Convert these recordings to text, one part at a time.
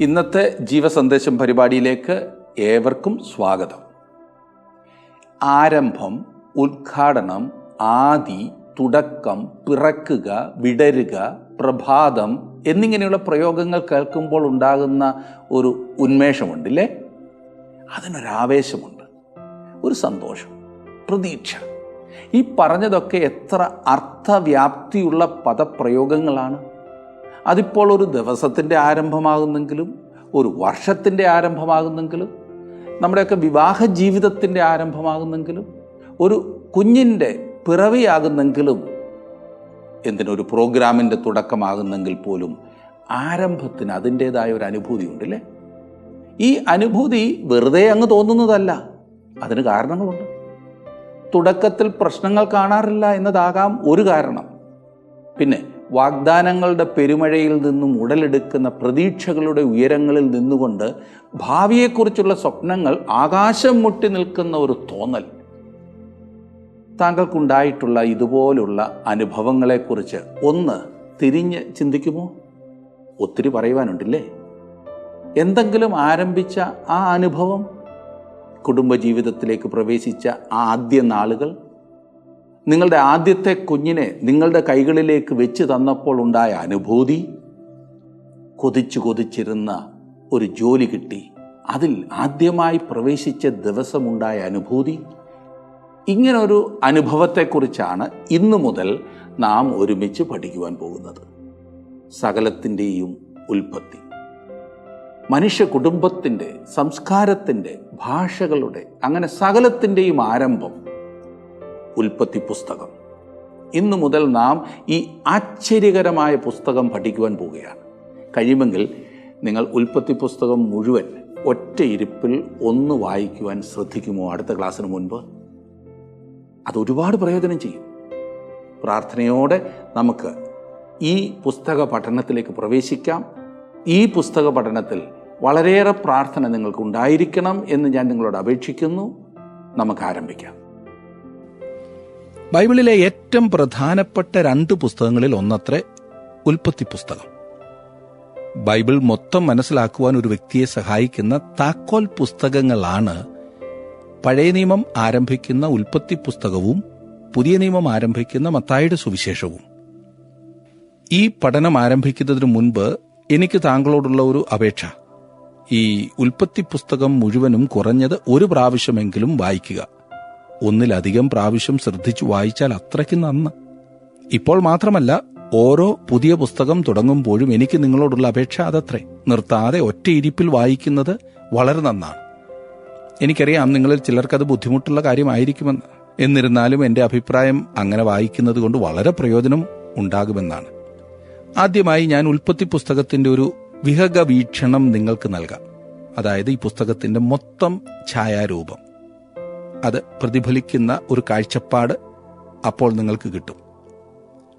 ഇന്നത്തെ ജീവസന്ദേശം പരിപാടിയിലേക്ക് ഏവർക്കും സ്വാഗതം. ആരംഭം, ഉദ്ഘാടനം, ആദി, തുടക്കം, പിറക്കുക, വിടരുക, പ്രഭാതം എന്നിങ്ങനെയുള്ള പ്രയോഗങ്ങൾ കേൾക്കുമ്പോൾ ഉണ്ടാകുന്ന ഒരു ഉന്മേഷമുണ്ടല്ലേ? അതിനൊരാവേശമുണ്ട്, ഒരു സന്തോഷം, പ്രതീക്ഷ. ഈ പറഞ്ഞതൊക്കെ എത്ര അർത്ഥവ്യാപ്തിയുള്ള പദപ്രയോഗങ്ങളാണ്. അതിപ്പോൾ ഒരു ദിവസത്തിൻ്റെ ആരംഭമാകുന്നെങ്കിലും, ഒരു വർഷത്തിൻ്റെ ആരംഭമാകുന്നെങ്കിലും, നമ്മുടെയൊക്കെ വിവാഹ ജീവിതത്തിൻ്റെ ആരംഭമാകുന്നെങ്കിലും, ഒരു കുഞ്ഞിൻ്റെ പിറവിയാകുന്നെങ്കിലും, എന്തിനൊരു പ്രോഗ്രാമിൻ്റെ തുടക്കമാകുന്നെങ്കിൽ പോലും ആരംഭത്തിന് അതിൻ്റേതായ ഒരു അനുഭൂതി ഉണ്ടല്ലേ? ഈ അനുഭൂതി വെറുതെ അങ്ങ് തോന്നുന്നതല്ല, അതിന് കാരണങ്ങളുണ്ട്. തുടക്കത്തിൽ പ്രശ്നങ്ങൾ കാണാറില്ല എന്നതാകാം ഒരു കാരണം. പിന്നെ വാഗ്ദാനങ്ങളുടെ പെരുമഴയിൽ നിന്നും ഉടലെടുക്കുന്ന പ്രതീക്ഷകളുടെ ഉയരങ്ങളിൽ നിന്നുകൊണ്ട് ഭാവിയെക്കുറിച്ചുള്ള സ്വപ്നങ്ങൾ ആകാശം മുട്ടി നിൽക്കുന്ന ഒരു തോന്നൽ. താങ്കൾക്കുണ്ടായിട്ടുള്ള ഇതുപോലുള്ള അനുഭവങ്ങളെക്കുറിച്ച് ഒന്ന് തിരിഞ്ഞ് ചിന്തിക്കുമോ? ഒത്തിരി പറയുവാനുണ്ടല്ലേ. എന്തെങ്കിലും ആരംഭിച്ച ആ അനുഭവം, കുടുംബജീവിതത്തിലേക്ക് പ്രവേശിച്ച ആ ആദ്യ നാളുകൾ, നിങ്ങളുടെ ആദ്യത്തെ കുഞ്ഞിനെ നിങ്ങളുടെ കൈകളിലേക്ക് വെച്ച് തന്നപ്പോൾ ഉണ്ടായ അനുഭൂതി, കൊതിച്ചിരുന്ന ഒരു ജോലി കിട്ടി അതിൽ ആദ്യമായി പ്രവേശിച്ച ദിവസമുണ്ടായ അനുഭൂതി. ഇങ്ങനൊരു അനുഭവത്തെക്കുറിച്ചാണ് ഇന്നു മുതൽ നാം ഒരുമിച്ച് പഠിക്കുവാൻ പോകുന്നത്. സകലത്തിൻ്റെയും ഉൽപ്പത്തി, മനുഷ്യ കുടുംബത്തിൻ്റെ, സംസ്കാരത്തിൻ്റെ, ഭാഷകളുടെ, അങ്ങനെ സകലത്തിൻ്റെയും ആരംഭം ഉൽപ്പത്തി പുസ്തകം. ഇന്നു മുതൽ നാം ഈ ആശ്ചര്യകരമായ പുസ്തകം പഠിക്കുവാൻ പോവുകയാണ്. കഴിയുമെങ്കിൽ നിങ്ങൾ ഉൽപ്പത്തി പുസ്തകം മുഴുവൻ ഒറ്റയിരുപ്പിൽ ഒന്ന് വായിക്കുവാൻ ശ്രദ്ധിക്കുമോ? അടുത്ത ക്ലാസ്സിന് മുൻപ് അത് ഒരുപാട് പ്രയോജനം ചെയ്യും. പ്രാർത്ഥനയോടെ നമുക്ക് ഈ പുസ്തക പഠനത്തിലേക്ക് പ്രവേശിക്കാം. ഈ പുസ്തക പഠനത്തിൽ വളരെയേറെ പ്രാർത്ഥന നിങ്ങൾക്ക് ഉണ്ടായിരിക്കണം എന്ന് ഞാൻ നിങ്ങളോട് അപേക്ഷിക്കുന്നു. നമുക്ക് ആരംഭിക്കാം. ബൈബിളിലെ ഏറ്റവും പ്രധാനപ്പെട്ട 2 പുസ്തകങ്ങളിൽ ഒന്നത്രേ ഉൽപ്പത്തി പുസ്തകം. ബൈബിൾ മൊത്തം മനസ്സിലാക്കുവാൻ ഒരു വ്യക്തിയെ സഹായിക്കുന്ന താക്കോൽ പുസ്തകങ്ങളാണ് പഴയ നിയമം ആരംഭിക്കുന്ന ഉൽപ്പത്തി പുസ്തകവും പുതിയ നിയമം ആരംഭിക്കുന്ന മത്തായിയുടെ സുവിശേഷവും. ഈ പഠനം ആരംഭിക്കുന്നതിന് മുൻപ് എനിക്ക് താങ്കളോടുള്ള ഒരു അപേക്ഷ, ഈ ഉൽപ്പത്തി പുസ്തകം മുഴുവനും കുറഞ്ഞത് ഒരു പ്രാവശ്യമെങ്കിലും വായിക്കുക. ഒന്നിലധികം പ്രാവശ്യം ശ്രദ്ധിച്ചു വായിച്ചാൽ അത്രയ്ക്ക് നന്ന്. ഇപ്പോൾ മാത്രമല്ല, ഓരോ പുതിയ പുസ്തകം തുടങ്ങുമ്പോഴും എനിക്ക് നിങ്ങളോടുള്ള അപേക്ഷ അതത്രേ. നിർത്താതെ ഒറ്റയിരിപ്പിൽ വായിക്കുന്നത് വളരെ നന്നാണ്. എനിക്കറിയാം നിങ്ങളിൽ ചിലർക്കത് ബുദ്ധിമുട്ടുള്ള കാര്യമായിരിക്കുമെന്ന്. എന്നിരുന്നാലും എൻ്റെ അഭിപ്രായം അങ്ങനെ വായിക്കുന്നത് കൊണ്ട് വളരെ പ്രയോജനം ഉണ്ടാകുമെന്നാണ്. ആദ്യമായി ഞാൻ ഉൽപ്പത്തി പുസ്തകത്തിന്റെ ഒരു വിഹഗ വീക്ഷണം നിങ്ങൾക്ക് നൽകാം. അതായത് ഈ പുസ്തകത്തിന്റെ മൊത്തം ഛായാരൂപം, അത് പ്രതിഫലിക്കുന്ന ഒരു കാഴ്ചപ്പാട് അപ്പോൾ നിങ്ങൾക്ക് കിട്ടും.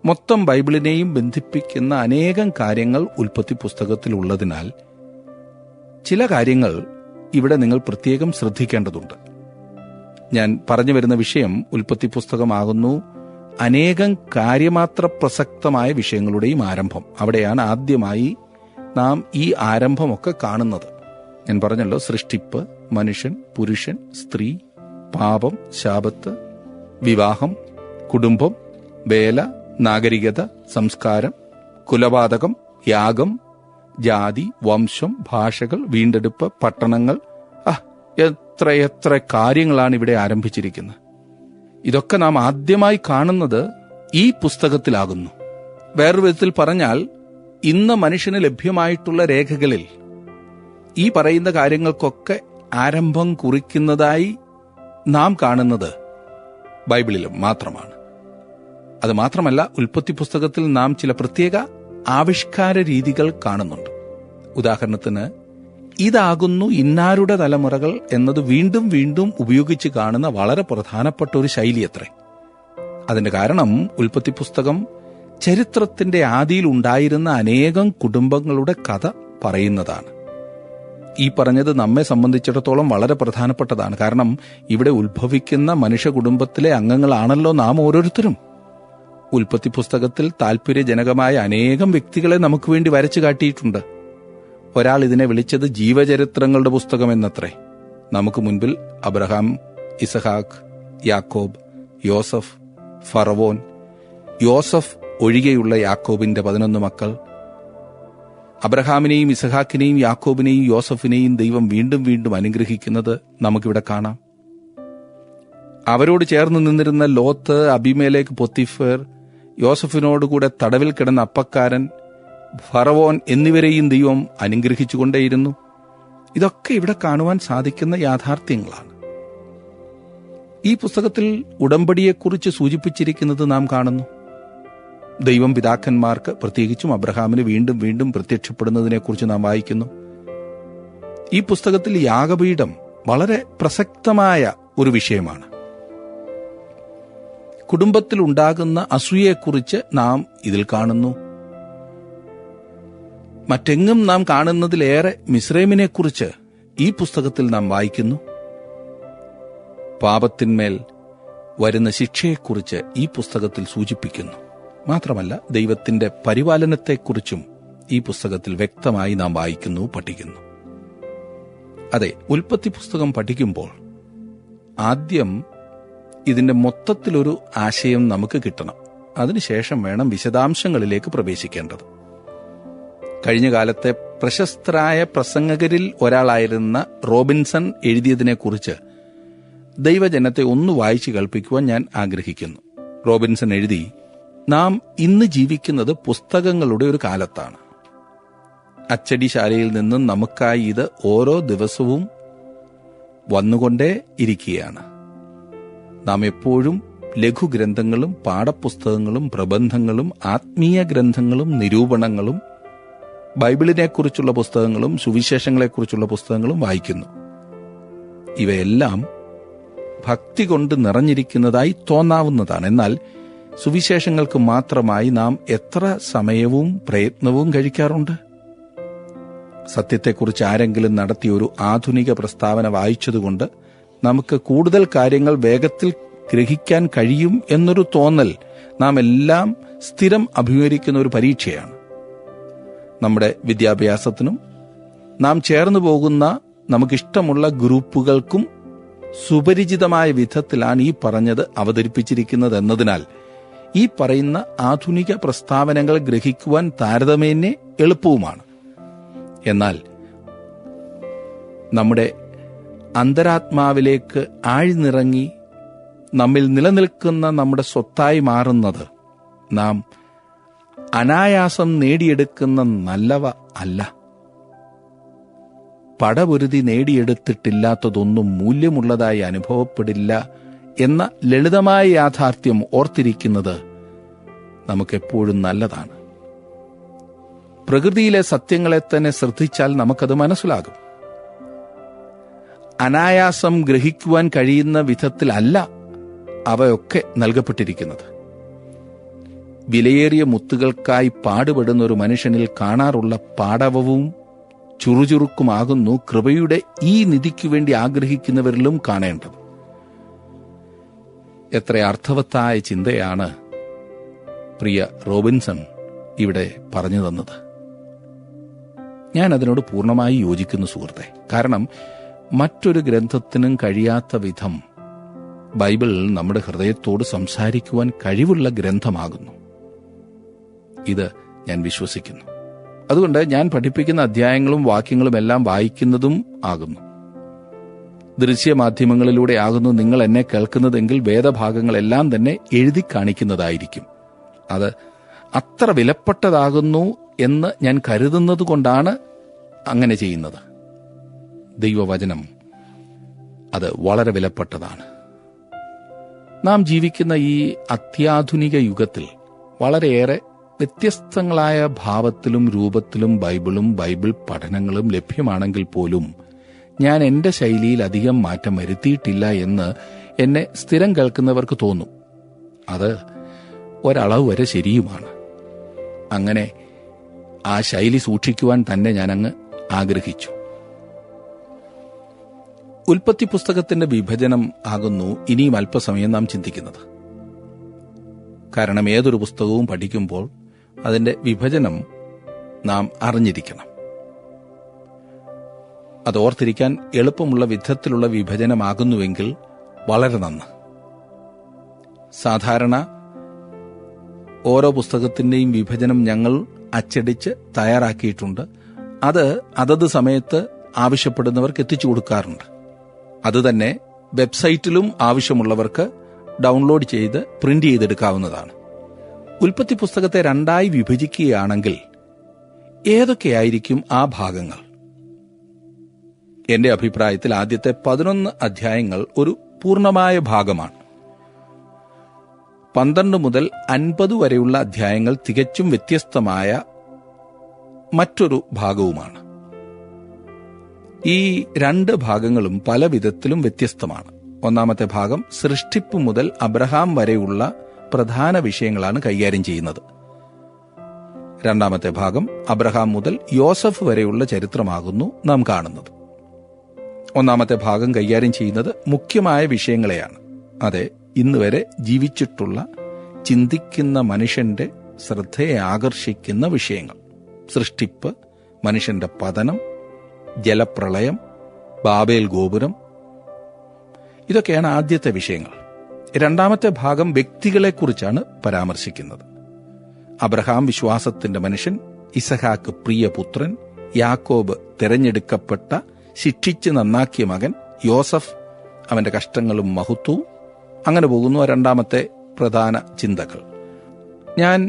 മൊത്തം ബൈബിളിനെയും ബന്ധിപ്പിക്കുന്ന അനേകം കാര്യങ്ങൾ ഉൽപ്പത്തി പുസ്തകത്തിലുള്ളതിനാൽ ചില കാര്യങ്ങൾ ഇവിടെ നിങ്ങൾ പ്രത്യേകം ശ്രദ്ധിക്കേണ്ടതുണ്ട്. ഞാൻ പറഞ്ഞു വരുന്ന വിഷയം ഉൽപ്പത്തി പുസ്തകമാകുന്നു അനേകം കാര്യമാത്ര പ്രസക്തമായ വിഷയങ്ങളുടെയും ആരംഭം. അവിടെയാണ് ആദ്യമായി നാം ഈ ആരംഭമൊക്കെ കാണുന്നത്. ഞാൻ പറഞ്ഞല്ലോ, സൃഷ്ടിപ്പ്, മനുഷ്യൻ, പുരുഷൻ, സ്ത്രീ, പാപം, ശാപത്ത്, വിവാഹം, കുടുംബം, വേല, നാഗരികത, സംസ്കാരം, കുലപാതകം, യാഗം, ജാതി, വംശം, ഭാഷകൾ, വീണ്ടെടുപ്പ്, പട്ടണങ്ങൾ. എത്ര കാര്യങ്ങളാണ് ഇവിടെ ആരംഭിച്ചിരിക്കുന്നത്. ഇതൊക്കെ നാം ആദ്യമായി കാണുന്നത് ഈ പുസ്തകത്തിലാകുന്നു. വേറൊരു വിധത്തിൽ പറഞ്ഞാൽ, ഇന്ന് മനുഷ്യന് ലഭ്യമായിട്ടുള്ള രേഖകളിൽ ഈ പറയുന്ന കാര്യങ്ങൾക്കൊക്കെ ആരംഭം കുറിക്കുന്നതായി നാം കാണുന്നത് ബൈബിളിലും മാത്രമാണ്. അത് മാത്രമല്ല, ഉൽപ്പത്തി പുസ്തകത്തിൽ നാം ചില പ്രത്യേക ആവിഷ്കാര രീതികൾ കാണുന്നുണ്ട്. ഉദാഹരണത്തിന്, ഇതാകുന്നു ഇന്നാരുടെ തലമുറകൾ എന്നത് വീണ്ടും വീണ്ടും ഉപയോഗിച്ച് കാണുന്ന വളരെ പ്രധാനപ്പെട്ട ഒരു ശൈലി അത്രേ. അതിന്റെ കാരണം ഉൽപ്പത്തി പുസ്തകം ചരിത്രത്തിന്റെ ആദിയിൽ ഉണ്ടായിരുന്ന അനേകം കുടുംബങ്ങളുടെ കഥ പറയുന്നതാണ്. ഈ പറഞ്ഞത് നമ്മെ സംബന്ധിച്ചിടത്തോളം വളരെ പ്രധാനപ്പെട്ടതാണ്. കാരണം ഇവിടെ ഉത്ഭവിക്കുന്ന മനുഷ്യ കുടുംബത്തിലെ അംഗങ്ങളാണല്ലോ നാം ഓരോരുത്തരും. ഉൽപ്പത്തി പുസ്തകത്തിൽ താല്പര്യജനകമായ അനേകം വ്യക്തികളെ നമുക്ക് വേണ്ടി വരച്ചു കാട്ടിയിട്ടുണ്ട്. ഒരാൾ ഇതിനെ വിളിച്ചത് ജീവചരിത്രങ്ങളുടെ പുസ്തകം എന്നത്രേ. നമുക്ക് മുൻപിൽ അബ്രഹാം, ഇസഹാക്ക്, യാക്കോബ്, യോസഫ്, ഫറവോൻ, യോസഫ് ഒഴികെയുള്ള യാക്കോബിന്റെ 11 മക്കൾ. അബ്രഹാമിനെയും ഇസഹാക്കിനെയും യാക്കോബിനെയും യോസഫിനെയും ദൈവം വീണ്ടും വീണ്ടും അനുഗ്രഹിക്കുന്നത് നമുക്കിവിടെ കാണാം. അവരോട് ചേർന്ന് നിന്നിരുന്ന ലോത്ത്, അബിമേലേക്ക്, പൊത്തിഫർ, യോസഫിനോടുകൂടെ തടവിൽ കിടന്ന അപ്പക്കാരൻ, ഫറവോൻ എന്നിവരെയും ദൈവം അനുഗ്രഹിച്ചുകൊണ്ടേയിരുന്നു. ഇതൊക്കെ ഇവിടെ കാണുവാൻ സാധിക്കുന്ന യാഥാർത്ഥ്യങ്ങളാണ്. ഈ പുസ്തകത്തിൽ ഉടമ്പടിയെക്കുറിച്ച് സൂചിപ്പിച്ചിരിക്കുന്നത് നാം കാണുന്നു. ദൈവം പിതാക്കന്മാർക്ക്, പ്രത്യേകിച്ചും അബ്രഹാമിന് വീണ്ടും വീണ്ടും പ്രത്യക്ഷപ്പെടുന്നതിനെക്കുറിച്ച് നാം വായിക്കുന്നു. ഈ പുസ്തകത്തിൽ യാഗപീഠം വളരെ പ്രസക്തമായ ഒരു വിഷയമാണ്. കുടുംബത്തിൽ ഉണ്ടാകുന്ന അസൂയയെക്കുറിച്ച് നാം ഇതിൽ കാണുന്നു. മറ്റെങ്ങും നാം കാണുന്നതിലേറെ മിസ്രൈമിനെക്കുറിച്ച് ഈ പുസ്തകത്തിൽ നാം വായിക്കുന്നു. പാപത്തിന്മേൽ വരുന്ന ശിക്ഷയെക്കുറിച്ച് ഈ പുസ്തകത്തിൽ സൂചിപ്പിക്കുന്നു. മാത്രമല്ല, ദൈവത്തിന്റെ പരിപാലനത്തെക്കുറിച്ചും ഈ പുസ്തകത്തിൽ വ്യക്തമായി നാം വായിക്കുന്നു, പഠിക്കുന്നു. അതെ, ഉൽപ്പത്തി പുസ്തകം പഠിക്കുമ്പോൾ ആദ്യം ഇതിന്റെ മൊത്തത്തിലൊരു ആശയം നമുക്ക് കിട്ടണം. അതിനുശേഷം വേണം വിശദാംശങ്ങളിലേക്ക് പ്രവേശിക്കേണ്ടത്. കഴിഞ്ഞ കാലത്തെ പ്രശസ്തരായ പ്രസംഗകരിൽ ഒരാളായിരുന്ന റോബിൻസൺ എഴുതിയതിനെക്കുറിച്ച് ദൈവജനത്തെ ഒന്ന് വായിച്ചു കേൾപ്പിക്കുവാൻ ഞാൻ ആഗ്രഹിക്കുന്നു. റോബിൻസൺ എഴുതി, നാം ഇന്ന് ജീവിക്കുന്നത് പുസ്തകങ്ങളുടെ ഒരു കാലത്താണ്. അച്ചടിശാലയിൽ നിന്നും നമുക്കായി ഇത് ഓരോ ദിവസവും വന്നുകൊണ്ടേ ഇരിക്കുകയാണ്. നാം എപ്പോഴും ലഘുഗ്രന്ഥങ്ങളും പാഠപുസ്തകങ്ങളും പ്രബന്ധങ്ങളും ആത്മീയ ഗ്രന്ഥങ്ങളും നിരൂപണങ്ങളും ബൈബിളിനെക്കുറിച്ചുള്ള പുസ്തകങ്ങളും സുവിശേഷങ്ങളെക്കുറിച്ചുള്ള പുസ്തകങ്ങളും വായിക്കുന്നു. ഇവയെല്ലാം ഭക്തി കൊണ്ട് നിറഞ്ഞിരിക്കുന്നതായി തോന്നാവുന്നതാണ്. എന്നാൽ സുവിശേഷങ്ങൾക്ക് മാത്രമായി നാം എത്ര സമയവും പ്രയത്നവും കഴിക്കാറുണ്ട്? സത്യത്തെക്കുറിച്ച് ആരെങ്കിലും നടത്തിയ ഒരു ആധുനിക പ്രസ്താവന വായിച്ചതുകൊണ്ട് നമുക്ക് കൂടുതൽ കാര്യങ്ങൾ വേഗത്തിൽ ഗ്രഹിക്കാൻ കഴിയും എന്നൊരു തോന്നൽ നാം എല്ലാം സ്ഥിരം അഭിമുഖീകരിക്കുന്ന ഒരു പരീക്ഷയാണ്. നമ്മുടെ വിദ്യാഭ്യാസത്തിനും നാം ചേർന്നു പോകുന്ന നമുക്കിഷ്ടമുള്ള ഗ്രൂപ്പുകൾക്കും സുപരിചിതമായ വിധത്തിലാണ് ഈ പറഞ്ഞത് അവതരിപ്പിച്ചിരിക്കുന്നത് എന്നതിനാൽ ഈ പറയുന്ന ആധുനിക പ്രസ്താവനകൾ ഗ്രഹിക്കുവാൻ താരതമ്യേന എളുപ്പവുമാണ്. എന്നാൽ നമ്മുടെ അന്തരാത്മാവിലേക്ക് ആഴ്ന്നിറങ്ങി നമ്മിൽ നിലനിൽക്കുന്ന നമ്മുടെ സ്വത്തായി മാറുന്നത് നാം അനായാസം നേടിയെടുക്കുന്ന നല്ലവ അല്ല. പടപൊരുതി നേടിയെടുത്തിട്ടില്ലാത്തതൊന്നും മൂല്യമുള്ളതായി അനുഭവപ്പെടില്ല എന്ന ലളിതമായ യാഥാർത്ഥ്യം ഓർത്തിരിക്കുന്നത് നമുക്കെപ്പോഴും നല്ലതാണ്. പ്രകൃതിയിലെ സത്യങ്ങളെ തന്നെ ശ്രദ്ധിച്ചാൽ നമുക്കത് മനസ്സിലാകും. അനായാസം ഗ്രഹിക്കുവാൻ കഴിയുന്ന വിധത്തിലല്ല അവയൊക്കെ നൽകപ്പെട്ടിരിക്കുന്നത്. വിലയേറിയ മുത്തുകൾക്കായി പാടുപെടുന്ന ഒരു മനുഷ്യനിൽ കാണാറുള്ള പാടവവും ചുറുചുറുക്കുമാകുന്നു കൃപയുടെ ഈ നിധിക്കു വേണ്ടി ആഗ്രഹിക്കുന്നവരിലും കാണേണ്ടത്. എത്ര അർത്ഥവത്തായ ചിന്തയാണ് പ്രിയ റോബിൻസൺ ഇവിടെ പറഞ്ഞു തന്നത്. ഞാൻ അതിനോട് പൂർണ്ണമായി യോജിക്കുന്നു സുഹൃത്തെ. കാരണം മറ്റൊരു ഗ്രന്ഥത്തിനും കഴിയാത്ത വിധം ബൈബിൾ നമ്മുടെ ഹൃദയത്തോട് സംസാരിക്കുവാൻ കഴിവുള്ള ഗ്രന്ഥമാകുന്നു. ഇത് ഞാൻ വിശ്വസിക്കുന്നു. അതുകൊണ്ട് ഞാൻ പഠിപ്പിക്കുന്ന അധ്യായങ്ങളും വാക്യങ്ങളും എല്ലാം വായിക്കുന്നതും ആകുന്നു. ദൃശ്യമാധ്യമങ്ങളിലൂടെ ആകുന്നു നിങ്ങൾ എന്നെ കേൾക്കുന്നതെങ്കിൽ വേദഭാഗങ്ങളെല്ലാം തന്നെ എഴുതി കാണിക്കുന്നതായിരിക്കും. അത് അത്ര വിലപ്പെട്ടതാകുന്നു എന്ന് ഞാൻ കരുതുന്നത് കൊണ്ടാണ് അങ്ങനെ ചെയ്യുന്നത്. ദൈവവചനം അത് വളരെ വിലപ്പെട്ടതാണ്. നാം ജീവിക്കുന്ന ഈ അത്യാധുനിക യുഗത്തിൽ വളരെയേറെ വ്യത്യസ്തങ്ങളായ ഭാവത്തിലും രൂപത്തിലും ബൈബിൾ പഠനങ്ങളും ലഭ്യമാണെങ്കിൽ പോലും ഞാൻ എൻ്റെ ശൈലിയിൽ അധികം മാറ്റം വരുത്തിയിട്ടില്ല എന്ന് എന്നെ സ്ഥിരം കേൾക്കുന്നവർക്ക് തോന്നും. അത് ഒരളവ് വരെ ശരിയുമാണ്. അങ്ങനെ ആ ശൈലി സൂക്ഷിക്കുവാൻ തന്നെ ഞാനങ്ങ് ആഗ്രഹിച്ചു. ഉൽപ്പത്തി പുസ്തകത്തിന്റെ വിഭജനം ആകുന്നു ഇനിയും അല്പസമയം നാം ചിന്തിക്കുന്നത്. കാരണം ഏതൊരു പുസ്തകവും പഠിക്കുമ്പോൾ അതിന്റെ വിഭജനം നാം അറിഞ്ഞിരിക്കണം. അത് ഓർത്തിരിക്കാൻ എളുപ്പമുള്ള വിധത്തിലുള്ള വിഭജനമാകുന്നുവെങ്കിൽ വളരെ നന്ന്. സാധാരണ ഓരോ പുസ്തകത്തിൻ്റെയും വിഭജനം ഞങ്ങൾ അച്ചടിച്ച് തയ്യാറാക്കിയിട്ടുണ്ട്. അത് അതത് സമയത്ത് ആവശ്യപ്പെടുന്നവർക്ക് എത്തിച്ചു കൊടുക്കാറുണ്ട്. അതുതന്നെ വെബ്സൈറ്റിലും ആവശ്യമുള്ളവർക്ക് ഡൗൺലോഡ് ചെയ്ത് പ്രിന്റ് ചെയ്തെടുക്കാവുന്നതാണ്. ഉൽപ്പത്തി പുസ്തകത്തെ രണ്ടായി വിഭജിക്കുകയാണെങ്കിൽ ഏതൊക്കെയായിരിക്കും ആ ഭാഗങ്ങൾ? എന്റെ അഭിപ്രായത്തിൽ ആദ്യത്തെ 11 അധ്യായങ്ങൾ ഒരു പൂർണ്ണമായ ഭാഗമാണ്. 12 മുതൽ 50 വരെയുള്ള അധ്യായങ്ങൾ തികച്ചും വ്യത്യസ്തമായ മറ്റൊരു ഭാഗവുമാണ്. ഈ 2 ഭാഗങ്ങളും പല വിധത്തിലും വ്യത്യസ്തമാണ്. ഒന്നാമത്തെ ഭാഗം സൃഷ്ടിപ്പ് മുതൽ അബ്രഹാം വരെയുള്ള പ്രധാന വിഷയങ്ങളാണ് കൈകാര്യം ചെയ്യുന്നത്. രണ്ടാമത്തെ ഭാഗം അബ്രഹാം മുതൽ യോസഫ് വരെയുള്ള ചരിത്രമാകുന്നു നാം കാണുന്നത്. ഒന്നാമത്തെ ഭാഗം കൈകാര്യം ചെയ്യുന്നത് മുഖ്യമായ വിഷയങ്ങളെയാണ്. അതെ, ഇന്ന് വരെ ജീവിച്ചിട്ടുള്ള ചിന്തിക്കുന്ന മനുഷ്യന്റെ ശ്രദ്ധയെ ആകർഷിക്കുന്ന വിഷയങ്ങൾ: സൃഷ്ടിപ്പ്, മനുഷ്യന്റെ പതനം, ജലപ്രളയം, ബാബേൽ ഗോപുരം, ഇതൊക്കെയാണ് ആദ്യത്തെ വിഷയങ്ങൾ. രണ്ടാമത്തെ ഭാഗം വ്യക്തികളെക്കുറിച്ചാണ് പരാമർശിക്കുന്നത്. അബ്രഹാം വിശ്വാസത്തിന്റെ മനുഷ്യൻ, ഇസഹാക്ക് പ്രിയപുത്രൻ, യാക്കോബ് തിരഞ്ഞെടുക്കപ്പെട്ട ശിക്ഷിച്ച് നന്നാക്കിയ മകൻ, യോസഫ് അവന്റെ കഷ്ടങ്ങളും മഹത്വവും. അങ്ങനെ പോകുന്നു രണ്ടാമത്തെ പ്രധാന ചിന്തകൾ. ഞാൻ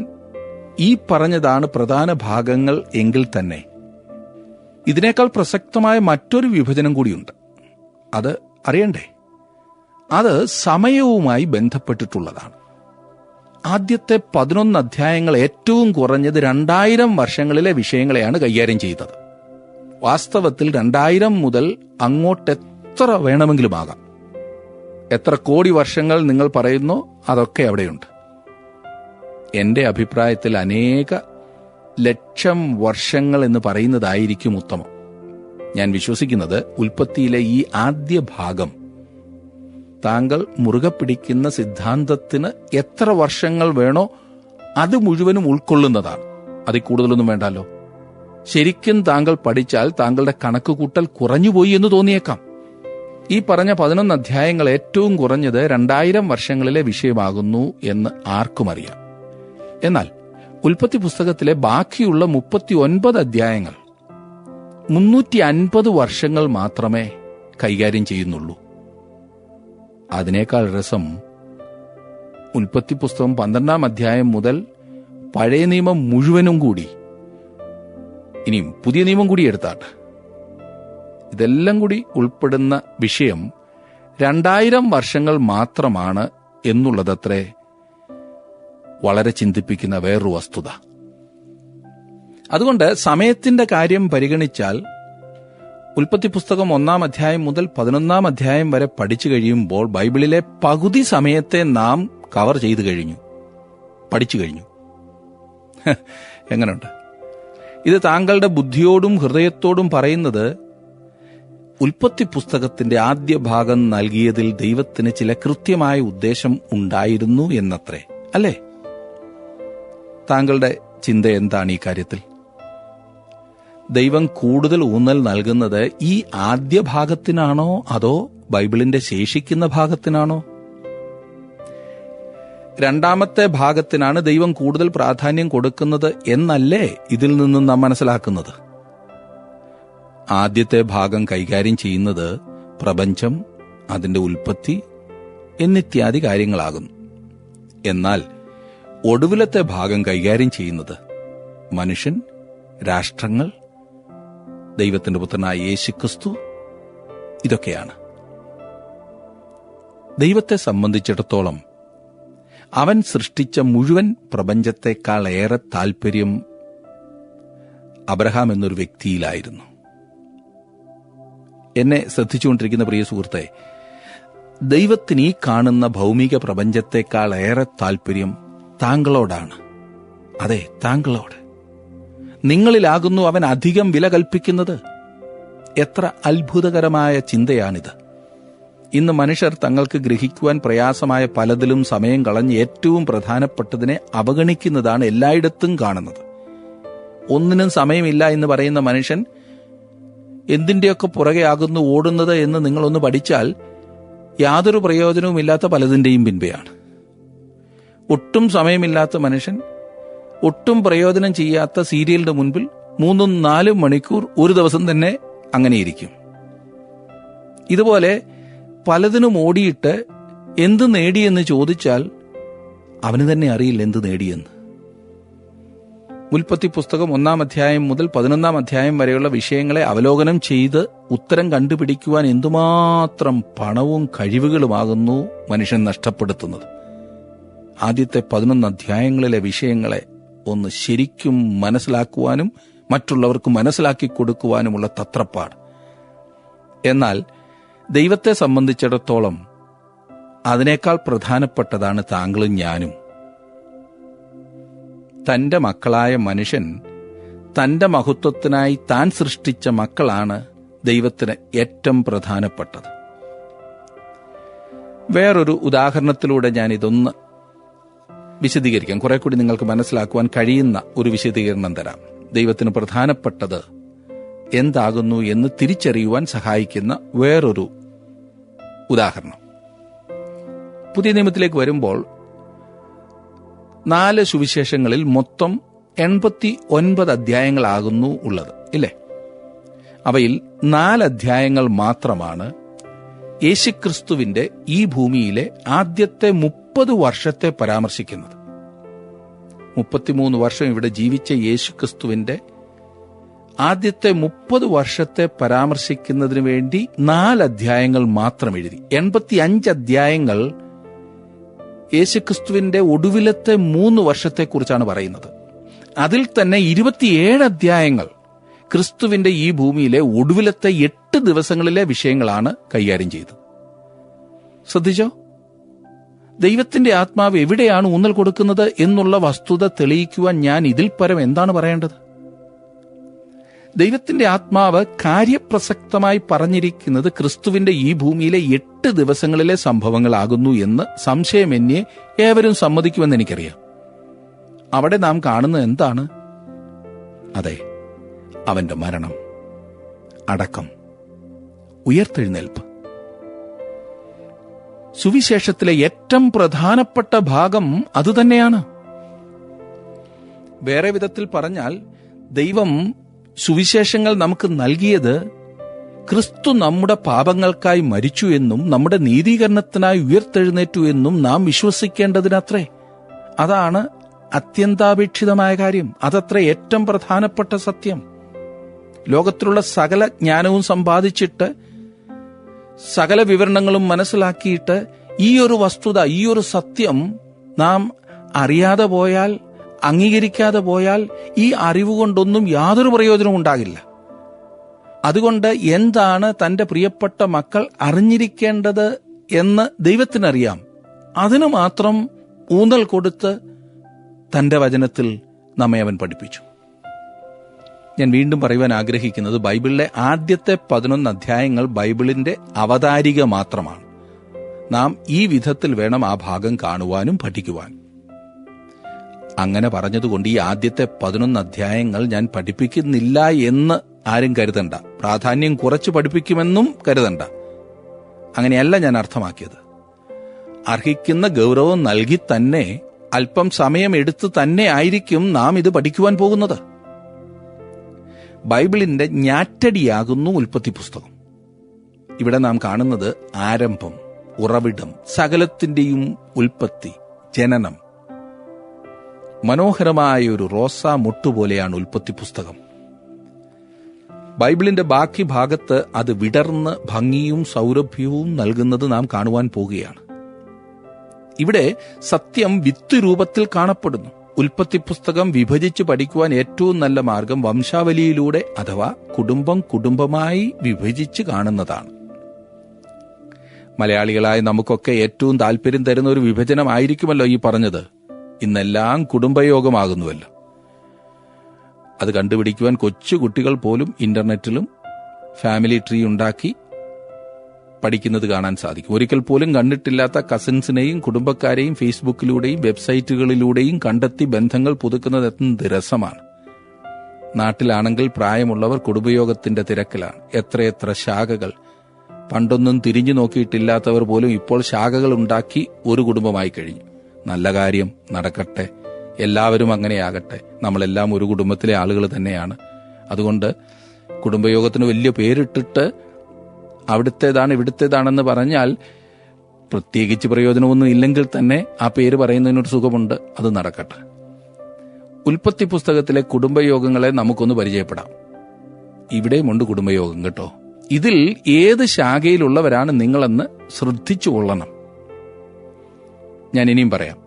ഈ പറഞ്ഞതാണ് പ്രധാന ഭാഗങ്ങൾ എങ്കിൽ തന്നെ ഇതിനേക്കാൾ പ്രസക്തമായ മറ്റൊരു വിഭജനം കൂടിയുണ്ട്. അത് അറിയണ്ടേ? അത് സമയവുമായി ബന്ധപ്പെട്ടിട്ടുള്ളതാണ്. ആദ്യത്തെ 11 അധ്യായങ്ങൾ ഏറ്റവും കുറഞ്ഞത് 2000 വർഷങ്ങളിലെ വിഷയങ്ങളെയാണ് കൈകാര്യം ചെയ്തത്. വാസ്തവത്തിൽ 2000 മുതൽ അങ്ങോട്ട് എത്ര വേണമെങ്കിലും ആകാം. എത്ര കോടി വർഷങ്ങൾ നിങ്ങൾ പറയുന്നോ അതൊക്കെ അവിടെയുണ്ട്. എന്റെ അഭിപ്രായത്തിൽ അനേക ലക്ഷം വർഷങ്ങൾ എന്ന് പറയുന്നതായിരിക്കും ഉത്തമം. ഞാൻ വിശ്വസിക്കുന്നത് ഉൽപ്പത്തിയിലെ ഈ ആദ്യ ഭാഗം താങ്കൾ മുറുകെ പിടിക്കുന്ന സിദ്ധാന്തത്തിന് എത്ര വർഷങ്ങൾ വേണോ അത് മുഴുവനും ഉൾക്കൊള്ളുന്നതാണ്. അതിൽ കൂടുതലൊന്നും വേണ്ടല്ലോ. ശരിക്കും താങ്കൾ പഠിച്ചാൽ താങ്കളുടെ കണക്കുകൂട്ടൽ കുറഞ്ഞുപോയി എന്ന് തോന്നിയേക്കാം. ഈ പറഞ്ഞ 11 അധ്യായങ്ങൾ ഏറ്റവും കുറഞ്ഞത് 2000 വർഷങ്ങളിലെ വിഷയമാകുന്നു എന്ന് ആർക്കും അറിയാം. എന്നാൽ ഉൽപ്പത്തി പുസ്തകത്തിലെ ബാക്കിയുള്ള 39 അധ്യായങ്ങൾ 350 വർഷങ്ങൾ മാത്രമേ കൈകാര്യം ചെയ്യുന്നുള്ളൂ. അതിനേക്കാൾ രസം ഉൽപ്പത്തി പുസ്തകം 12-ാം അധ്യായം മുതൽ പഴയ നിയമം മുഴുവനും കൂടി, ഇനിയും പുതിയ നിയമം കൂടി എടുത്താട്ട്, ഇതെല്ലാം കൂടി ഉൾപ്പെടുന്ന വിഷയം 2000 വർഷങ്ങൾ മാത്രമാണ് എന്നുള്ളതത്രേ വളരെ ചിന്തിപ്പിക്കുന്ന വേറൊരു വസ്തുത. അതുകൊണ്ട് സമയത്തിന്റെ കാര്യം പരിഗണിച്ചാൽ ഉൽപ്പത്തി പുസ്തകം 1-ാം അധ്യായം മുതൽ 11-ാം അധ്യായം വരെ പഠിച്ചു കഴിയുമ്പോൾ ബൈബിളിലെ പകുതി സമയത്തെ നാം കവർ ചെയ്തു കഴിഞ്ഞു, പഠിച്ചു കഴിഞ്ഞു. എങ്ങനെയുണ്ട്? ഇത് താങ്കളുടെ ബുദ്ധിയോടും ഹൃദയത്തോടും പറയുന്നത് ഉൽപ്പത്തി പുസ്തകത്തിന്റെ ആദ്യ ഭാഗം നൽകിയതിൽ ദൈവത്തിന് ചില കൃത്യമായ ഉദ്ദേശം ഉണ്ടായിരുന്നു എന്നത്രേ, അല്ലേ? താങ്കളുടെ ചിന്ത എന്താണ് ഈ കാര്യത്തിൽ? ദൈവം കൂടുതൽ ഊന്നൽ നൽകുന്നത് ഈ ആദ്യ ഭാഗത്തിനാണോ അതോ ബൈബിളിന്റെ ശേഷിക്കുന്ന ഭാഗത്തിനാണോ? രണ്ടാമത്തെ ഭാഗത്തിനാണ് ദൈവം കൂടുതൽ പ്രാധാന്യം കൊടുക്കുന്നത് എന്നല്ലേ ഇതിൽ നിന്നും നാം മനസ്സിലാക്കുന്നത്? ആദ്യത്തെ ഭാഗം കൈകാര്യം ചെയ്യുന്നത് പ്രപഞ്ചം, അതിന്റെ ഉൽപ്പത്തി എന്നിത്യാദി കാര്യങ്ങളാകുന്നു. എന്നാൽ ഒടുവിലത്തെ ഭാഗം കൈകാര്യം ചെയ്യുന്നത് മനുഷ്യൻ, രാഷ്ട്രങ്ങൾ, ദൈവത്തിന്റെ പുത്രനായ യേശുക്രിസ്തു, ഇതൊക്കെയാണ്. ദൈവത്തെ സംബന്ധിച്ചിടത്തോളം അവൻ സൃഷ്ടിച്ച മുഴുവൻ പ്രപഞ്ചത്തെക്കാൾ ഏറെ താൽപര്യം അബ്രഹാം എന്നൊരു വ്യക്തിയിലായിരുന്നു. എന്നെ ശ്രദ്ധിച്ചുകൊണ്ടിരിക്കുന്ന പ്രിയ സുഹൃത്തെ, ദൈവത്തിന് ഈ കാണുന്ന ഭൗമിക പ്രപഞ്ചത്തെക്കാൾ ഏറെ താൽപര്യം താങ്കളോടാണ്. അതെ, താങ്കളോട്. നിങ്ങളിലാകുന്നു അവൻ അധികം വില കൽപ്പിക്കുന്നത്. എത്ര അത്ഭുതകരമായ ചിന്തയാണിത്! ഇന്ന് മനുഷ്യർ തങ്ങൾക്ക് ഗ്രഹിക്കുവാൻ പ്രയാസമായ പലതിലും സമയം കളഞ്ഞ് ഏറ്റവും പ്രധാനപ്പെട്ടതിനെ അവഗണിക്കുന്നതാണ് എല്ലായിടത്തും കാണുന്നത്. ഒന്നിനും സമയമില്ല എന്ന് പറയുന്ന മനുഷ്യൻ എന്തിൻ്റെയൊക്കെ പുറകെ ആകുന്നു ഓടുന്നത് എന്ന് നിങ്ങളൊന്ന് പഠിച്ചാൽ യാതൊരു പ്രയോജനവുമില്ലാത്ത പലതിൻ്റെയും പിൻപെയാണ്. ഒട്ടും സമയമില്ലാത്ത മനുഷ്യൻ ഒട്ടും പ്രയോജനം ചെയ്യാത്ത സീരിയലിന്റെ മുൻപിൽ 3-4 മണിക്കൂർ ഒരു ദിവസം തന്നെ അങ്ങനെയിരിക്കും. ഇതുപോലെ പലതിനും ഓടിയിട്ട് എന്ത് നേടിയെന്ന് ചോദിച്ചാൽ അവന് തന്നെ അറിയില്ല എന്ത് നേടിയെന്ന്. ഉൽപ്പത്തി പുസ്തകം 1-ാം അധ്യായം മുതൽ 11-ാം അധ്യായം വരെയുള്ള വിഷയങ്ങളെ അവലോകനം ചെയ്ത് ഉത്തരം കണ്ടുപിടിക്കുവാൻ എന്തുമാത്രം പണവും കഴിവുകളുമാകുന്നു മനുഷ്യൻ നഷ്ടപ്പെടുത്തുന്നത്. ആദ്യത്തെ 11 അധ്യായങ്ങളിലെ വിഷയങ്ങളെ ഒന്ന് ശരിക്കും മനസ്സിലാക്കുവാനും മറ്റുള്ളവർക്ക് മനസ്സിലാക്കി കൊടുക്കുവാനുമുള്ള തത്രപ്പാട്. എന്നാൽ ദൈവത്തെ സംബന്ധിച്ചിടത്തോളം അതിനേക്കാൾ പ്രധാനപ്പെട്ടതാണ് താങ്കളും ഞാനും. തന്റെ മക്കളായ മനുഷ്യൻ തന്റെ മഹത്വത്തിനായി താൻ സൃഷ്ടിച്ച മക്കളാണ് ദൈവത്തിന് ഏറ്റവും പ്രധാനപ്പെട്ടത്. വേറൊരു ഉദാഹരണത്തിലൂടെ ഞാനിതൊന്ന് വിശദീകരിക്കാം. കുറെ കൂടി നിങ്ങൾക്ക് മനസ്സിലാക്കുവാൻ കഴിയുന്ന ഒരു വിശദീകരണം തരാം. ദൈവത്തിന് പ്രധാനപ്പെട്ടത് എന്താകുന്നു എന്ന് തിരിച്ചറിയുവാൻ സഹായിക്കുന്ന വേറൊരു ഉദാഹരണം. പുതിയ നിയമത്തിലേക്ക് വരുമ്പോൾ 4 സുവിശേഷങ്ങളിൽ മൊത്തം 89 അധ്യായങ്ങളാകുന്നു ഉള്ളത്, ഇല്ലേ? അവയിൽ 4 അധ്യായങ്ങൾ മാത്രമാണ് യേശുക്രിസ്തുവിന്റെ ഈ ഭൂമിയിലെ ആദ്യത്തെ 30 വർഷത്തെ പരാമർശിക്കുന്നത്. 33 വർഷം ഇവിടെ ജീവിച്ച യേശുക്രിസ്തുവിന്റെ ആദ്യത്തെ 30 വർഷത്തെ പരാമർശിക്കുന്നതിന് വേണ്ടി 4 അധ്യായങ്ങൾ മാത്രം എഴുതി. 85 അധ്യായങ്ങൾ യേശുക്രിസ്തുവിന്റെ ഒടുവിലത്തെ 3 വർഷത്തെക്കുറിച്ചാണ് പറയുന്നത്. അതിൽ തന്നെ 27 അധ്യായങ്ങൾ ക്രിസ്തുവിന്റെ ഈ ഭൂമിയിലെ ഒടുവിലത്തെ 8 ദിവസങ്ങളിലെ വിഷയങ്ങളാണ് കൈകാര്യം ചെയ്തത്. ശ്രദ്ധിച്ചോ? ദൈവത്തിന്റെ ആത്മാവ് എവിടെയാണ് ഊന്നൽ കൊടുക്കുന്നത് എന്നുള്ള വസ്തുത തെളിയിക്കുവാൻ ഞാൻ ഇതിൽ പരം എന്താണ് പറയേണ്ടത്? ദൈവത്തിന്റെ ആത്മാവ് കാര്യപ്രസക്തമായി പറഞ്ഞിരിക്കുന്നത് ക്രിസ്തുവിന്റെ ഈ ഭൂമിയിലെ 8 ദിവസങ്ങളിലെ സംഭവങ്ങളാകുന്നു എന്ന് സംശയമന്യേ ഏവരും സമ്മതിക്കുമെന്ന് എനിക്കറിയാം. അവിടെ നാം കാണുന്നത് എന്താണ്? അതെ, അവന്റെ മരണം, അടക്കം, ഉയർത്തെഴുന്നേൽപ്പ്. സുവിശേഷത്തിലെ ഏറ്റവും പ്രധാനപ്പെട്ട ഭാഗം അതുതന്നെയാണ്. വേറെ വിധത്തിൽ പറഞ്ഞാൽ, ദൈവം സുവിശേഷങ്ങൾ നമുക്ക് നൽകിയത് ക്രിസ്തു നമ്മുടെ പാപങ്ങൾക്കായി മരിച്ചു എന്നും നമ്മുടെ നീതീകരണത്തിനായി ഉയർത്തെഴുന്നേറ്റു എന്നും നാം വിശ്വസിക്കേണ്ടതിനത്രേ. അതാണ് അത്യന്താപേക്ഷിതമായ കാര്യം. അതത്ര ഏറ്റവും പ്രധാനപ്പെട്ട സത്യം. ലോകത്തിലുള്ള സകല ജ്ഞാനവും സമ്പാദിച്ചിട്ട് സകല വിവരണങ്ങളും മനസ്സിലാക്കിയിട്ട് ഈ ഒരു വസ്തുത, ഈ ഒരു സത്യം നാം അറിയാതെ പോയാൽ, അംഗീകരിക്കാതെ പോയാൽ ഈ അറിവ് കൊണ്ടൊന്നും യാതൊരു പ്രയോജനവും ഉണ്ടാകില്ല. അതുകൊണ്ട് എന്താണ് തന്റെ പ്രിയപ്പെട്ട മക്കൾ അറിഞ്ഞിരിക്കേണ്ടത് എന്ന് ദൈവത്തിനറിയാം. അതിനു മാത്രം ഊന്നൽ കൊടുത്ത് തന്റെ വചനത്തിൽ നമ്മെ അവൻ പഠിപ്പിച്ചു. ഞാൻ വീണ്ടും പറയുവാൻ ആഗ്രഹിക്കുന്നത്, ബൈബിളിലെ ആദ്യത്തെ 11 അധ്യായങ്ങൾ ബൈബിളിന്റെ അവതാരിക മാത്രമാണ്. നാം ഈ വിധത്തിൽ വേണം ആ ഭാഗം കാണുവാനും പഠിക്കുവാനും. അങ്ങനെ പറഞ്ഞതുകൊണ്ട് ഈ ആദ്യത്തെ 11 അധ്യായങ്ങൾ ഞാൻ പഠിപ്പിക്കുന്നില്ല എന്ന് ആരും കരുതണ്ട. പ്രാധാന്യം കുറച്ച് പഠിപ്പിക്കുമെന്നും കരുതണ്ട. അങ്ങനെയല്ല ഞാൻ അർത്ഥമാക്കിയത്. അർഹിക്കുന്ന ഗൗരവം നൽകി തന്നെ അല്പം സമയം എടുത്ത് തന്നെ ആയിരിക്കും നാം ഇത് പഠിക്കുവാൻ പോകുന്നത്. ബൈബിളിന്റെ ഞാറ്റടിയാകുന്നു ഉൽപ്പത്തി പുസ്തകം. ഇവിടെ നാം കാണുന്നത് ആരംഭം, ഉറവിടം, സകലത്തിന്റെയും ഉൽപ്പത്തി, ജനനം. മനോഹരമായ ഒരു റോസാ മുട്ടുപോലെയാണ് ഉൽപ്പത്തി പുസ്തകം. ബൈബിളിന്റെ ബാക്കി ഭാഗത്ത് അത് വിടർന്ന് ഭംഗിയും സൗരഭ്യവും നൽകുന്നത് നാം കാണുവാൻ പോകുകയാണ്. ഇവിടെ സത്യം വിത്ത് രൂപത്തിൽ കാണപ്പെടുന്നു. ഉൽപ്പത്തി പുസ്തകം വിഭജിച്ച് പഠിക്കുവാൻ ഏറ്റവും നല്ല മാർഗം വംശാവലിയിലൂടെ, അഥവാ കുടുംബം കുടുംബമായി വിഭജിച്ച് കാണുന്നതാണ്. മലയാളികളായ നമുക്കൊക്കെ ഏറ്റവും താല്പര്യം തരുന്ന ഒരു വിഭജനമായിരിക്കുമല്ലോ ഈ പറഞ്ഞത്. ഇന്നെല്ലാം കുടുംബയോഗമാകുന്നുവല്ലോ. അത് കണ്ടുപിടിക്കുവാൻ കൊച്ചു കുട്ടികൾ പോലും ഇന്റർനെറ്റിലും ഫാമിലി ട്രീ ഉണ്ടാക്കി പഠിക്കുന്നത് കാണാൻ സാധിക്കും. ഒരിക്കൽ പോലും കണ്ടിട്ടില്ലാത്ത കസിൻസിനെയും കുടുംബക്കാരെയും ഫേസ്ബുക്കിലൂടെയും വെബ്സൈറ്റുകളിലൂടെയും കണ്ടെത്തി ബന്ധങ്ങൾ പുതുക്കുന്നത് എന്ത് രസമാണ്. നാട്ടിലാണെങ്കിൽ പ്രായമുള്ളവർ കുടുംബയോഗത്തിന്റെ തിരക്കിലാണ്. എത്രയെത്ര ശാഖകൾ! പണ്ടൊന്നും തിരിഞ്ഞു നോക്കിയിട്ടില്ലാത്തവർ പോലും ഇപ്പോൾ ശാഖകൾ ഉണ്ടാക്കി ഒരു കുടുംബമായി കഴിഞ്ഞു. നല്ല കാര്യം, നടക്കട്ടെ. എല്ലാവരും അങ്ങനെയാകട്ടെ. നമ്മളെല്ലാം ഒരു കുടുംബത്തിലെ ആളുകൾ തന്നെയാണ്. അതുകൊണ്ട് കുടുംബയോഗത്തിന് വലിയ പേരിട്ടിട്ട് അവിടുത്തേതാണ് ഇവിടുത്തേതാണെന്ന് പറഞ്ഞാൽ പ്രത്യേകിച്ച് പ്രയോജനമൊന്നും ഇല്ലെങ്കിൽ തന്നെ ആ പേര് പറയുന്നതിനൊരു സുഖമുണ്ട്. അത് നടക്കട്ടെ. ഉൽപ്പത്തി പുസ്തകത്തിലെ കുടുംബയോഗങ്ങളെ നമുക്കൊന്ന് പരിചയപ്പെടാം. ഇവിടെയുമുണ്ട് കുടുംബയോഗം കേട്ടോ. ഇതിൽ ഏത് ശാഖയിലുള്ളവരാണ് നിങ്ങളെന്ന് ശ്രദ്ധിച്ചു കൊള്ളണം. ഞാൻ ഇനിയും പറയാം,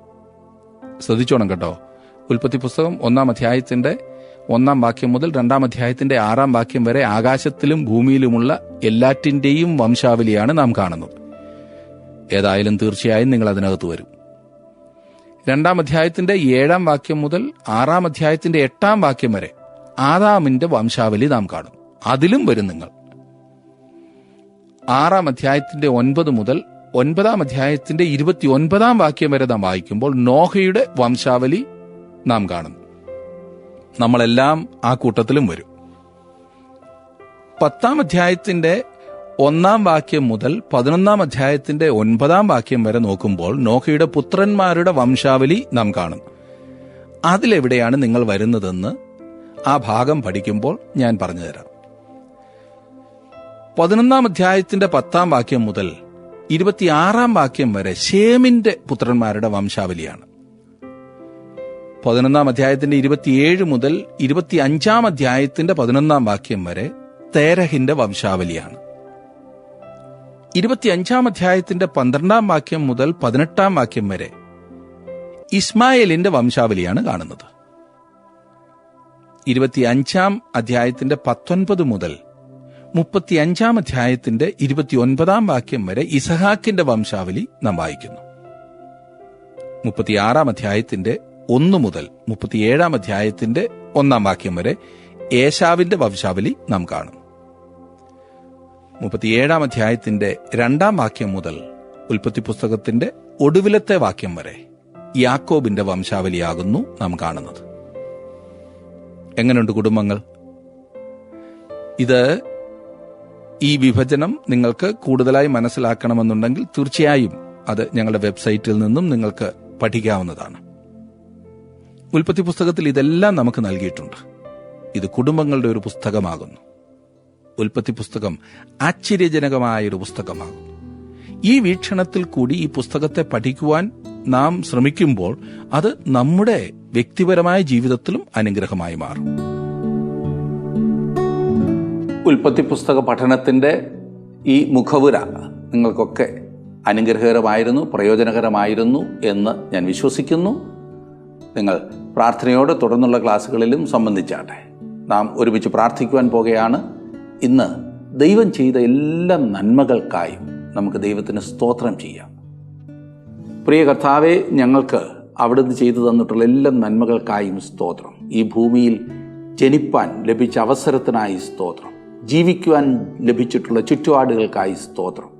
ശ്രദ്ധിച്ചോണം കേട്ടോ. ഉൽപ്പത്തി പുസ്തകം 1-ാം അധ്യായത്തിന്റെ 1-ാം വാക്യം മുതൽ 2-ാം അധ്യായത്തിന്റെ 6-ാം വാക്യം വരെ ആകാശത്തിലും ഭൂമിയിലുമുള്ള എല്ലാറ്റിന്റെയും വംശാവലിയാണ് നാം കാണുന്നത്. ഏതായാലും തീർച്ചയായും നിങ്ങൾ അതിനകത്ത് വരും. 2-ാം അധ്യായത്തിന്റെ 7-ാം വാക്യം മുതൽ 6-ാം അധ്യായത്തിന്റെ 8-ാം വാക്യം വരെ ആദാമിന്റെ വംശാവലി നാം കാണും. അതിലും വരും നിങ്ങൾ. 6-ാം അധ്യായത്തിന്റെ 9 മുതൽ 9-ാം അധ്യായത്തിന്റെ 29-ാം വാക്യം വരെ നാം വായിക്കുമ്പോൾ നോഹയുടെ വംശാവലി നാം കാണുന്നു. നമ്മളെല്ലാം ആ കൂട്ടത്തിലും വരും. 10-ാം അധ്യായത്തിന്റെ 1-ാം വാക്യം മുതൽ 11-ാം അധ്യായത്തിന്റെ 9-ാം വാക്യം വരെ നോക്കുമ്പോൾ നോഹയുടെ പുത്രന്മാരുടെ വംശാവലി നാം കാണുന്നു. അതിലെവിടെയാണ് നിങ്ങൾ വരുന്നതെന്ന് ആ ഭാഗം പഠിക്കുമ്പോൾ ഞാൻ പറഞ്ഞുതരാം. 11-ാം അധ്യായത്തിന്റെ 10-ാം വാക്യം മുതൽ 26-ാം വാക്യം വരെ ശേമിന്റെ പുത്രന്മാരുടെ വംശാവലിയാണ്. 11-ാം അധ്യായത്തിന്റെ 27 മുതൽ 25-ാം അധ്യായത്തിന്റെ 11-ാം വാക്യം വരെ തേരഹിന്റെ വംശാവലിയാണ്. 25-ാം അധ്യായത്തിന്റെ 12-ാം വാക്യം മുതൽ 18-ാം വാക്യം വരെ ഇസ്മായേലിന്റെ വംശാവലിയാണ് കാണുന്നത്. 25-ാം അധ്യായത്തിന്റെ 19 മുതൽ 35-ാം അധ്യായത്തിന്റെ 29-ാം വാക്യം വരെ ഇസഹാക്കിന്റെ വംശാവലി നാം വായിക്കുന്നു. 36-ാം അധ്യായത്തിന്റെ 1 മുതൽ 37-ാം അധ്യായത്തിന്റെ 1-ാം വാക്യം വരെ ഏശാവിന്റെ വംശാവലി നാം കാണും. 37-ാം അധ്യായത്തിന്റെ 2-ാം വാക്യം മുതൽ ഉൽപ്പത്തി പുസ്തകത്തിന്റെ ഒടുവിലത്തെ വാക്യം വരെ യാക്കോബിന്റെ വംശാവലിയാകുന്നു നാം കാണുന്നത്. എങ്ങനെയുണ്ട് കുടുംബങ്ങൾ? ഈ വിഭജനം നിങ്ങൾക്ക് കൂടുതലായി മനസ്സിലാക്കണമെന്നുണ്ടെങ്കിൽ തീർച്ചയായും അത് ഞങ്ങളുടെ വെബ്സൈറ്റിൽ നിന്നും നിങ്ങൾക്ക് പഠിക്കാവുന്നതാണ്. ഉൽപ്പത്തി പുസ്തകത്തിൽ ഇതെല്ലാം നമുക്ക് നൽകിയിട്ടുണ്ട്. ഇത് കുടുംബങ്ങളുടെ ഒരു പുസ്തകമാകുന്നു. ഉൽപ്പത്തി പുസ്തകം ആശ്ചര്യജനകമായൊരു പുസ്തകമാകുന്നു. ഈ വീക്ഷണത്തിൽ കൂടി ഈ പുസ്തകത്തെ പഠിക്കുവാൻ നാം ശ്രമിക്കുമ്പോൾ അത് നമ്മുടെ വ്യക്തിപരമായ ജീവിതത്തിലും അനുഗ്രഹമായി മാറും. ഉൽപ്പത്തി പുസ്തക പഠനത്തിൻ്റെ ഈ മുഖവുര നിങ്ങൾക്കൊക്കെ അനുഗ്രഹകരമായിരുന്നു, പ്രയോജനകരമായിരുന്നു എന്ന് ഞാൻ വിശ്വസിക്കുന്നു. നിങ്ങൾ പ്രാർത്ഥനയോടെ തുടർന്നുള്ള ക്ലാസ്സുകളിലും സംബന്ധിച്ചാട്ടെ. നാം ഒരുമിച്ച് പ്രാർത്ഥിക്കുവാൻ പോകുകയാണ്. ഇന്ന് ദൈവം ചെയ്ത എല്ലാ നന്മകൾക്കായും നമുക്ക് ദൈവത്തിന് സ്തോത്രം ചെയ്യാം. പ്രിയ കർത്താവേ, ഞങ്ങൾക്ക് അവിടുന്ന് ചെയ്തു തന്നിട്ടുള്ള എല്ലാ നന്മകൾക്കായും സ്തോത്രം. ഈ ഭൂമിയിൽ ജനിപ്പാൻ ലഭിച്ച അവസരത്തിനായി സ്തോത്രം. ജീവിക്കുവാൻ ലഭിച്ചിട്ടുള്ള ചുറ്റുപാടുകൾക്കായി സ്തോത്രം.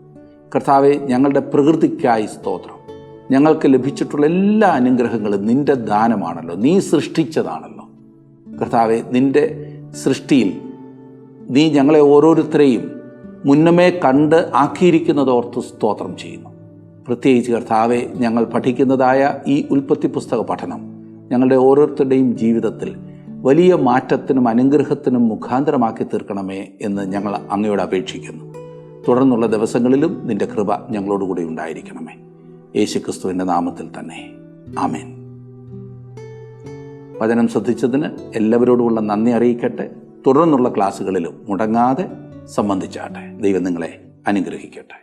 കർത്താവെ, ഞങ്ങളുടെ പ്രകൃതിക്കായി സ്തോത്രം. ഞങ്ങൾക്ക് ലഭിച്ചിട്ടുള്ള എല്ലാ അനുഗ്രഹങ്ങളും നിന്റെ ദാനമാണല്ലോ, നീ സൃഷ്ടിച്ചതാണല്ലോ. കർത്താവെ, നിന്റെ സൃഷ്ടിയിൽ നീ ഞങ്ങളെ ഓരോരുത്തരെയും മുന്നമേ കണ്ട് ആക്കിയിരിക്കുന്നതോർത്ത് സ്തോത്രം ചെയ്യുന്നു. പ്രത്യേകിച്ച് കർത്താവെ, ഞങ്ങൾ പഠിക്കുന്നതായ ഈ ഉൽപ്പത്തി പുസ്തക പഠനം ഞങ്ങളുടെ ഓരോരുത്തരുടെയും ജീവിതത്തിൽ വലിയ മാറ്റത്തിനും അനുഗ്രഹത്തിനും മുഖാന്തരമാക്കി തീർക്കണമേ എന്ന് ഞങ്ങൾ അങ്ങയോട് അപേക്ഷിക്കുന്നു. തുടർന്നുള്ള ദിവസങ്ങളിലും നിന്റെ കൃപ ഞങ്ങളോടുകൂടി ഉണ്ടായിരിക്കണമേ. യേശുക്രിസ്തുവിൻ്റെ നാമത്തിൽ തന്നെ, ആമേൻ. വചനം ശ്രദ്ധിച്ചതിന് എല്ലാവരോടുമുള്ള നന്ദി അറിയിക്കട്ടെ. തുടർന്നുള്ള ക്ലാസ്സുകളിലും മുടങ്ങാതെ സംബന്ധിച്ചാട്ടെ. ദൈവം നിങ്ങളെ അനുഗ്രഹിക്കട്ടെ.